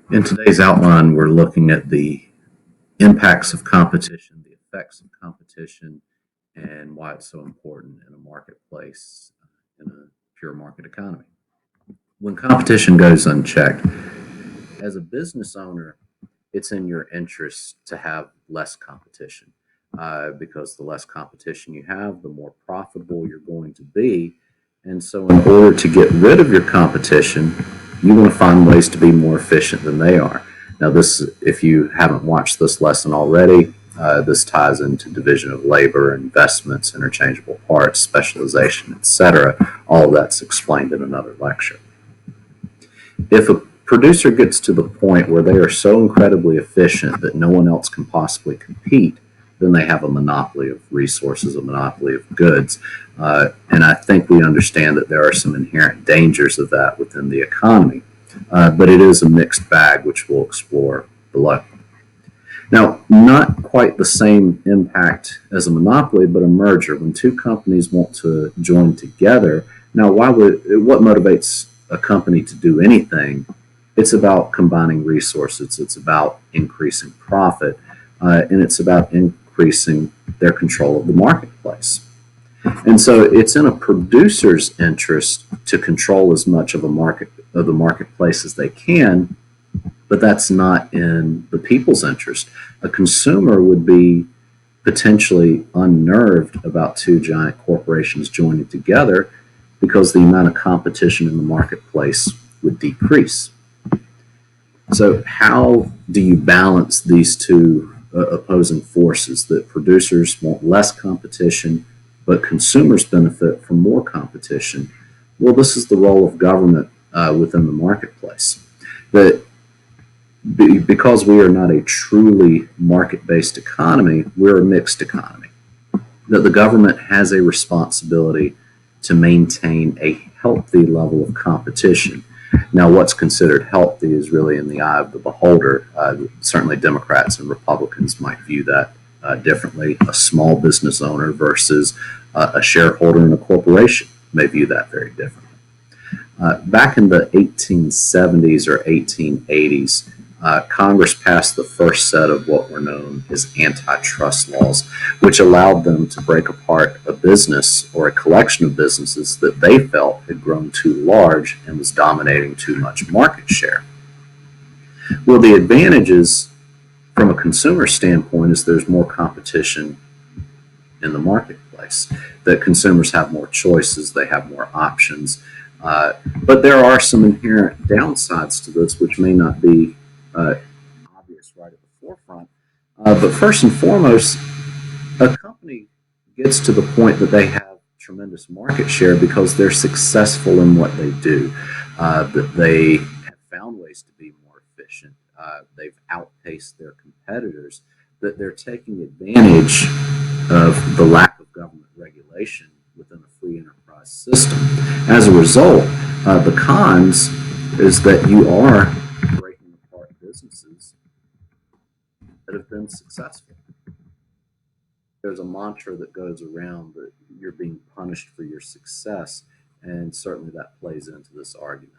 In today's outline, we're looking at the impacts of competition, the effects of competition, and why it's so important in a marketplace, in a pure market economy. When competition goes unchecked, as a business owner, it's in your interest to have less competition because the less competition you have, the more profitable you're going to be. And so, in order to get rid of your competition, you want to find ways to be more efficient than they are. Now, this, if you haven't watched this lesson already, this ties into division of labor, investments, interchangeable parts, specialization, etc. All of that's explained in another lecture. If a producer gets to the point where they are so incredibly efficient that no one else can possibly compete, then they have a monopoly of resources, a monopoly of goods. And I think we understand that there are some inherent dangers of that within the economy. But it is a mixed bag, which we'll explore below. Now, not quite the same impact as a monopoly, but a merger. When two companies want to join together, now what motivates a company to do anything? It's about combining resources. It's about increasing profit, and it's about increasing their control of the marketplace. And so it's in a producer's interest to control as much of the marketplace as they can, but that's not in the people's interest. A consumer would be potentially unnerved about two giant corporations joining together because the amount of competition in the marketplace would decrease. So, how do you balance these two opposing forces that producers want less competition, but consumers benefit from more competition? Well, this is the role of government within the marketplace. That because we are not a truly market-based economy, we're a mixed economy. That the government has a responsibility to maintain a healthy level of competition. Now, what's considered healthy is really in the eye of the beholder. Certainly, Democrats and Republicans might view that differently. A small business owner versus a shareholder in a corporation may view that very differently. Back in the 1870s or 1880s, Congress passed the first set of what were known as antitrust laws, which allowed them to break apart a business or a collection of businesses that they felt had grown too large and was dominating too much market share. Well, the advantages from a consumer standpoint is there's more competition in the marketplace, that consumers have more choices, they have more options. But there are some inherent downsides to this, which may not be obvious right at the forefront. But first and foremost, a company gets to the point that they have tremendous market share because they're successful in what they do, that they have found ways to be more efficient, they've outpaced their competitors, that they're taking advantage of the lack of government regulation within a free enterprise system. As a result, the cons is that you are breaking apart businesses that have been successful. There's a mantra that goes around that you're being punished for your success, and certainly that plays into this argument.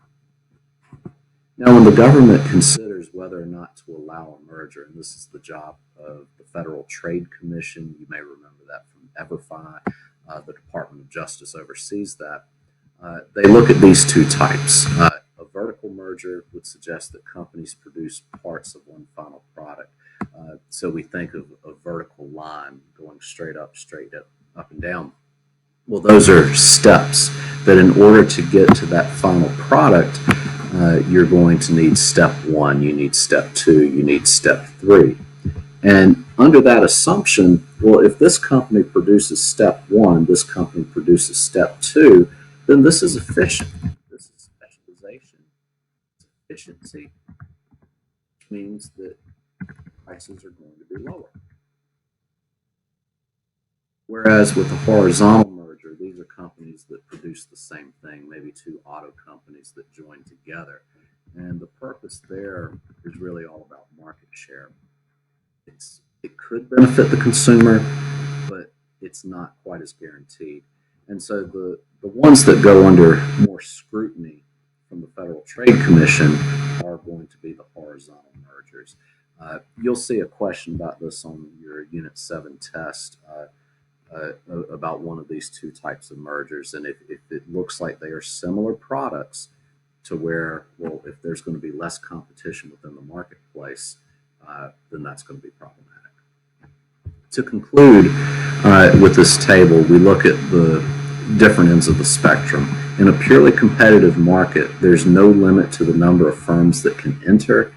Now, when the government considers whether or not to allow a merger, and this is the job of the Federal Trade Commission, you may remember that from EverFi, the Department of Justice oversees that. They look at these two types. A vertical merger would suggest that companies produce parts of one final product. So we think of a vertical line going straight up and down. Well, those are steps that in order to get to that final product, you're going to need step one, you need step two, you need step three. And under that assumption, well, if this company produces step one, this company produces step two, then this is efficient. This is specialization. It's efficiency, which means that prices are going to be lower. Whereas with a horizontal merger, these are companies that produce the same thing, maybe two auto companies that join together. And the purpose there is really all about market share. It could benefit the consumer, but it's not quite as guaranteed. And so the ones that go under more scrutiny from the Federal Trade Commission are going to be the horizontal you'll see a question about this on your Unit 7 test about one of these two types of mergers. And if it looks like they are similar products to where, well, if there's going to be less competition within the marketplace, then that's going to be problematic. To conclude with this table, we look at the different ends of the spectrum. In a purely competitive market, there's no limit to the number of firms that can enter,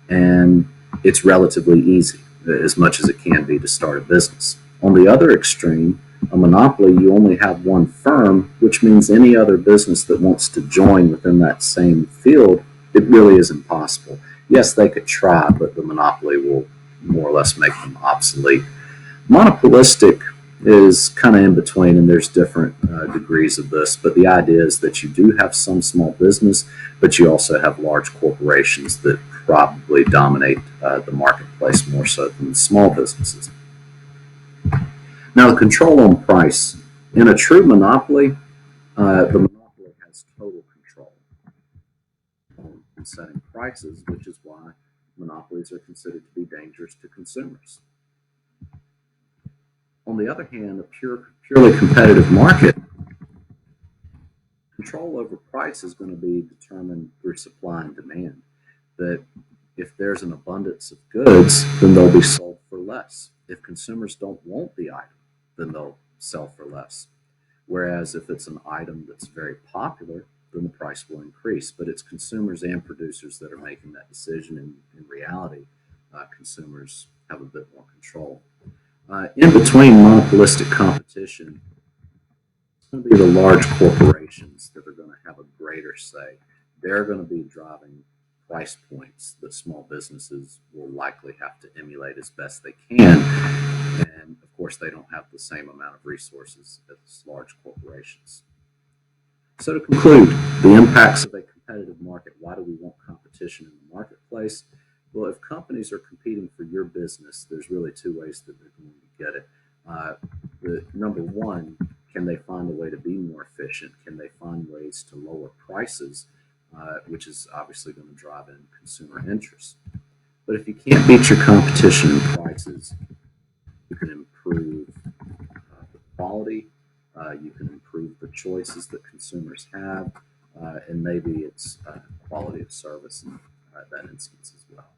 and it's relatively easy, as much as it can be, to start a business. On the other extreme, a monopoly, you only have one firm, which means any other business that wants to join within that same field, it really is impossible. Yes, they could try, but the monopoly will more or less make them obsolete. Monopolistic is kind of in between, and there's different degrees of this, but the idea is that you do have some small business, but you also have large corporations that probably dominate the marketplace more so than the small businesses. Now, the control on price. In a true monopoly, the monopoly has total control on setting prices, which is why monopolies are considered to be dangerous to consumers. On the other hand, a purely competitive market, control over price is going to be determined through supply and demand. That if there's an abundance of goods, then they'll be sold for less. If consumers don't want the item, then they'll sell for less. Whereas if it's an item that's very popular, then the price will increase. But it's consumers and producers that are making that decision. And in reality, consumers have a bit more control. In between monopolistic competition, it's going to be the large corporations that are going to have a greater say. They're going to be driving price points that small businesses will likely have to emulate as best they can. And of course, they don't have the same amount of resources as large corporations. So, to conclude, the impacts of a competitive market. Why do we want competition in the marketplace? Well, if companies are competing for your business, there's really two ways that they're going to get it. Number one, can they find a way to be more efficient? Can they find ways to lower prices, which is obviously going to drive in consumer interest? But if you can't beat your competition in prices, you can improve the quality, you can improve the choices that consumers have, and maybe it's quality of service in that instance as well.